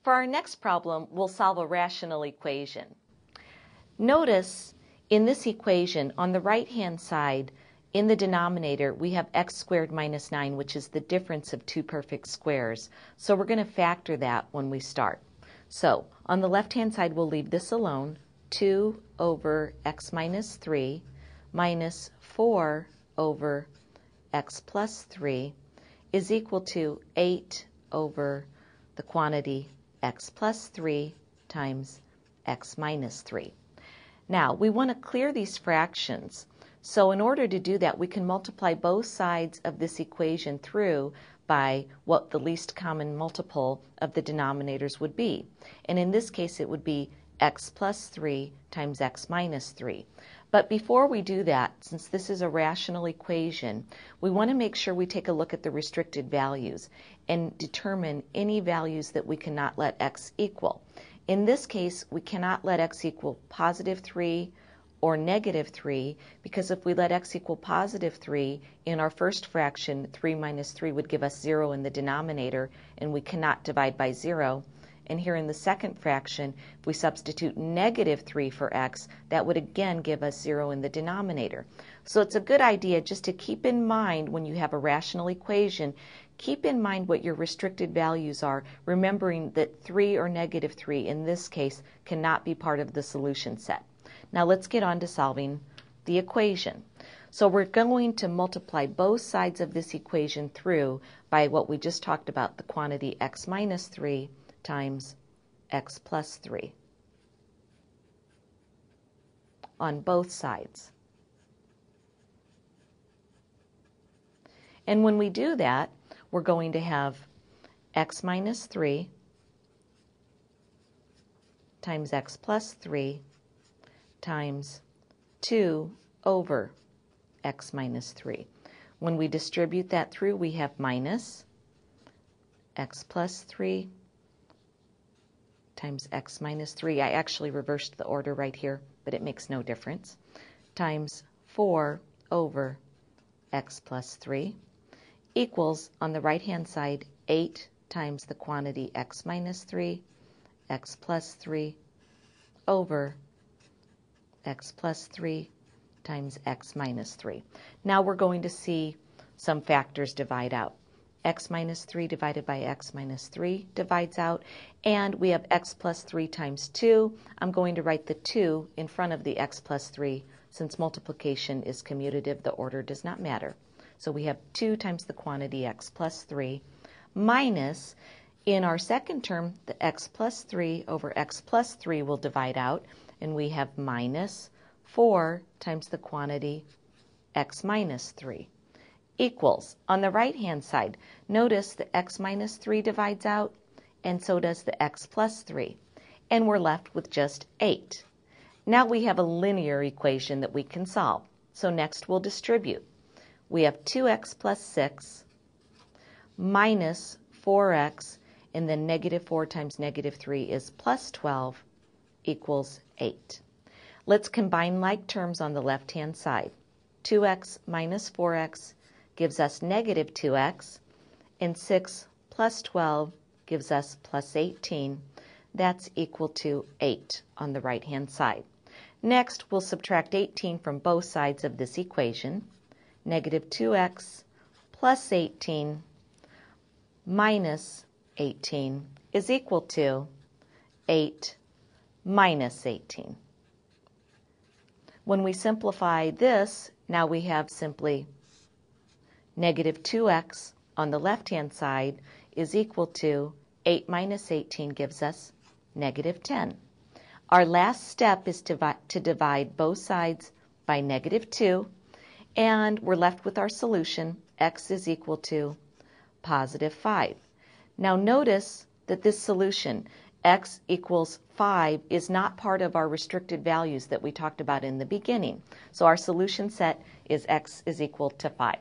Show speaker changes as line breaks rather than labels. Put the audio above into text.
For our next problem, we'll solve a rational equation. Notice in this equation, on the right-hand side, in the denominator, we have x squared minus 9, which is the difference of two perfect squares. So we're going to factor that when we start. So on the left-hand side, we'll leave this alone. 2 over x minus 3 minus 4 over x plus 3 is equal to 8 over the quantity x plus 3 times x minus 3. Now, we want to clear these fractions. So in order to do that, we can multiply both sides of this equation through by what the least common multiple of the denominators would be. And in this case, it would be x plus 3 times x minus 3. But before we do that, since this is a rational equation, we want to make sure we take a look at the restricted values and determine any values that we cannot let x equal. In this case, we cannot let x equal positive 3 or negative 3, because if we let x equal positive 3, in our first fraction, 3 minus 3 would give us 0 in the denominator, and we cannot divide by 0. And here in the second fraction, if we substitute negative 3 for x, that would again give us 0 in the denominator. So it's a good idea just to keep in mind when you have a rational equation, keep in mind what your restricted values are, remembering that 3 or negative 3 in this case cannot be part of the solution set. Now let's get on to solving the equation. So we're going to multiply both sides of this equation through by what we just talked about, the quantity x minus 3 times x plus 3 on both sides. And when we do that, we're going to have x minus 3 times x plus 3 times 2 over x minus 3. When we distribute that through, we have minus x plus 3 times x minus 3. I actually reversed the order right here, but it makes no difference. Times 4 over x plus 3 equals, on the right-hand side, 8 times the quantity x minus 3, x plus 3 over x plus 3 times x minus 3. Now we're going to see some factors divide out. X minus 3 divided by x minus 3 divides out, and we have x plus 3 times 2. I'm going to write the 2 in front of the x plus 3. Since multiplication is commutative, the order does not matter. So we have 2 times the quantity x plus 3 minus, in our second term, the x plus 3 over x plus 3 will divide out, and we have minus 4 times the quantity x minus 3 equals, on the right-hand side, notice the x minus 3 divides out, and so does the x plus 3, and we're left with just 8. Now we have a linear equation that we can solve. So next we'll distribute. We have 2x plus 6 minus 4x, and then negative 4 times negative 3 is plus 12 equals 8. Let's combine like terms on the left-hand side. 2x minus 4x gives us negative 2x, and 6 plus 12 gives us plus 18. That's equal to 8 on the right-hand side. Next, we'll subtract 18 from both sides of this equation. Negative 2x plus 18 minus 18 is equal to 8 minus 18. When we simplify this, now we have simply negative 2x on the left-hand side is equal to 8 minus 18 gives us negative 10. Our last step is to divide both sides by negative 2, and we're left with our solution. X is equal to positive 5. Now notice that this solution, x equals 5, is not part of our restricted values that we talked about in the beginning. So our solution set is x is equal to 5.